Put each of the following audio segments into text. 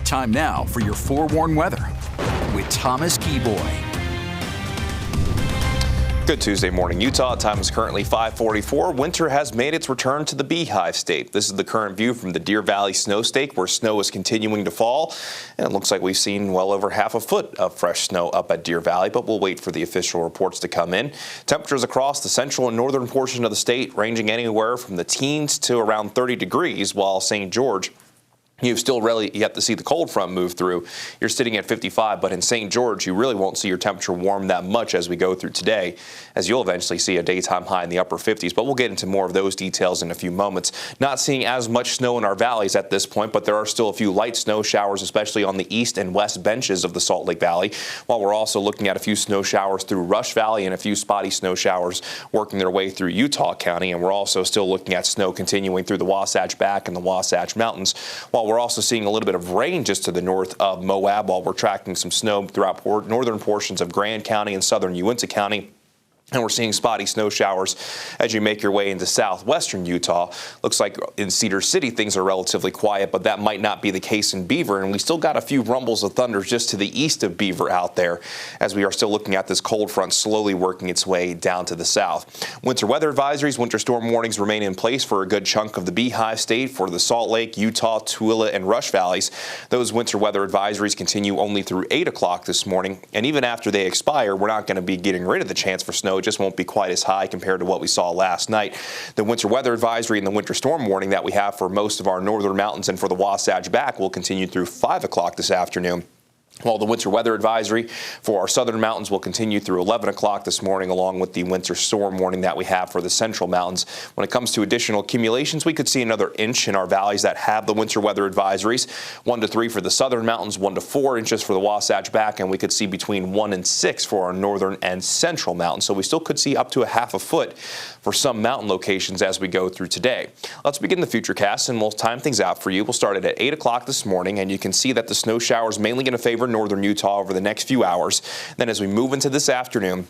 Time now for your forewarned weather with Thomas Keyboy. Good Tuesday morning, Utah. Time is currently 5:44. Winter has made its return to the Beehive State. This is the current view from the Deer Valley Snow Stake, where snow is continuing to fall. And it looks like we've seen well over half a foot of fresh snow up at Deer Valley, but we'll wait for the official reports to come in. Temperatures across the central and northern portion of the state ranging anywhere from the teens to around 30 degrees, while St. George, you've still really yet to see the cold front move through. You're sitting at 55, but in St. George, you really won't see your temperature warm that much as we go through today, as you'll eventually see a daytime high in the upper 50s. But we'll get into more of those details in a few moments. Not seeing as much snow in our valleys at this point, but there are still a few light snow showers, especially on the east and west benches of the Salt Lake Valley, while we're also looking at a few snow showers through Rush Valley and a few spotty snow showers working their way through Utah County. And we're also still looking at snow continuing through the Wasatch Back and the Wasatch Mountains, while we're also seeing a little bit of rain just to the north of Moab, while we're tracking some snow throughout northern portions of Grand County and southern Uintah County. And we're seeing spotty snow showers as you make your way into southwestern Utah. Looks like in Cedar City things are relatively quiet, but that might not be the case in Beaver. And we still got a few rumbles of thunder just to the east of Beaver out there, as we are still looking at this cold front slowly working its way down to the south. Winter weather advisories, winter storm warnings remain in place for a good chunk of the Beehive State for the Salt Lake, Utah, Tooele, and Rush Valleys. Those winter weather advisories continue only through 8 o'clock this morning. And even after they expire, we're not going to be getting rid of the chance for snow. It just won't be quite as high compared to what we saw last night. The winter weather advisory and the winter storm warning that we have for most of our northern mountains and for the Wasatch Back will continue through 5 o'clock this afternoon, while the winter weather advisory for our southern mountains will continue through 11 o'clock this morning, along with the winter storm warning that we have for the central mountains. When it comes to additional accumulations, we could see another inch in our valleys that have the winter weather advisories. 1 to 3 for the southern mountains, 1 to 4 inches for the Wasatch Back, and we could see between 1 and 6 for our northern and central mountains. So we still could see up to a half a foot for some mountain locations as we go through today. Let's begin the futurecast, and we'll time things out for you. We'll start it at 8 o'clock this morning, and you can see that the snow showers mainly going to favor northern Utah over the next few hours. Then as we move into this afternoon,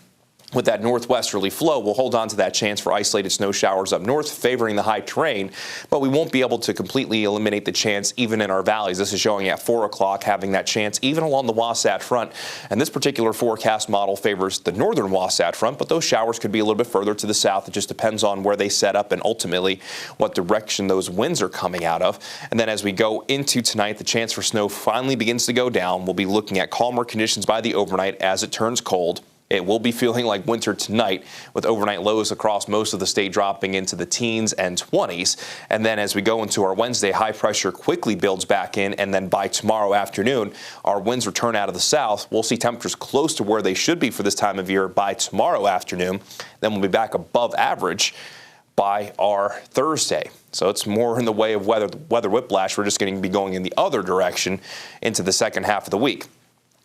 with that northwesterly flow, we'll hold on to that chance for isolated snow showers up north, favoring the high terrain, but we won't be able to completely eliminate the chance even in our valleys. This is showing at 4 o'clock, having that chance even along the Wasatch Front. And this particular forecast model favors the northern Wasatch Front, but those showers could be a little bit further to the south. It just depends on where they set up and ultimately what direction those winds are coming out of. And then as we go into tonight, the chance for snow finally begins to go down. We'll be looking at calmer conditions by the overnight as it turns cold. It will be feeling like winter tonight, with overnight lows across most of the state dropping into the teens and 20s. And then as we go into our Wednesday, high pressure quickly builds back in. And then by tomorrow afternoon, our winds return out of the south. We'll see temperatures close to where they should be for this time of year by tomorrow afternoon. Then we'll be back above average by our Thursday. So it's more in the way of weather whiplash. We're just going to be going in the other direction into the second half of the week.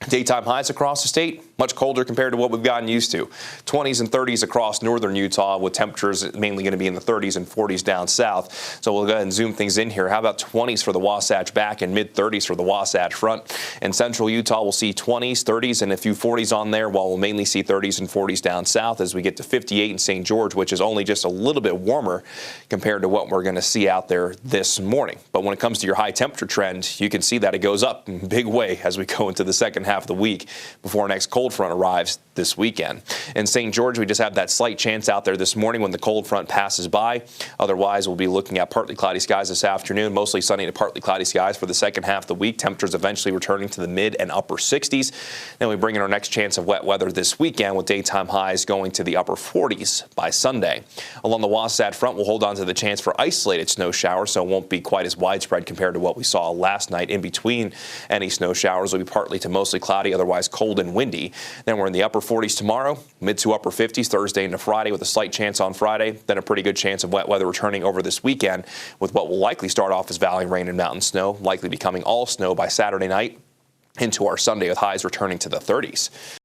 Daytime highs across the state, much colder compared to what we've gotten used to. 20s and 30s across northern Utah, with temperatures mainly going to be in the 30s and 40s down south. So we'll go ahead and zoom things in here. How about 20s for the Wasatch Back and mid-30s for the Wasatch Front? In central Utah, we'll see 20s, 30s, and a few 40s on there, while we'll mainly see 30s and 40s down south as we get to 58 in St. George, which is only just a little bit warmer compared to what we're going to see out there this morning. But when it comes to your high temperature trend, you can see that it goes up in a big way as we go into the second half of the week before our next cold front arrives this weekend. In St. George, we just have that slight chance out there this morning when the cold front passes by. Otherwise, we'll be looking at partly cloudy skies this afternoon, mostly sunny to partly cloudy skies for the second half of the week. Temperatures eventually returning to the mid and upper 60s. Then we bring in our next chance of wet weather this weekend, with daytime highs going to the upper 40s by Sunday. Along the Wasatch Front, we'll hold on to the chance for isolated snow showers, so it won't be quite as widespread compared to what we saw last night. In between any snow showers will be partly to mostly cloudy, otherwise cold and windy. Then we're in the upper 40s tomorrow, mid to upper 50s Thursday into Friday, with a slight chance on Friday. Then a pretty good chance of wet weather returning over this weekend, with what will likely start off as valley rain and mountain snow, likely becoming all snow by Saturday night into our Sunday, with highs returning to the 30s.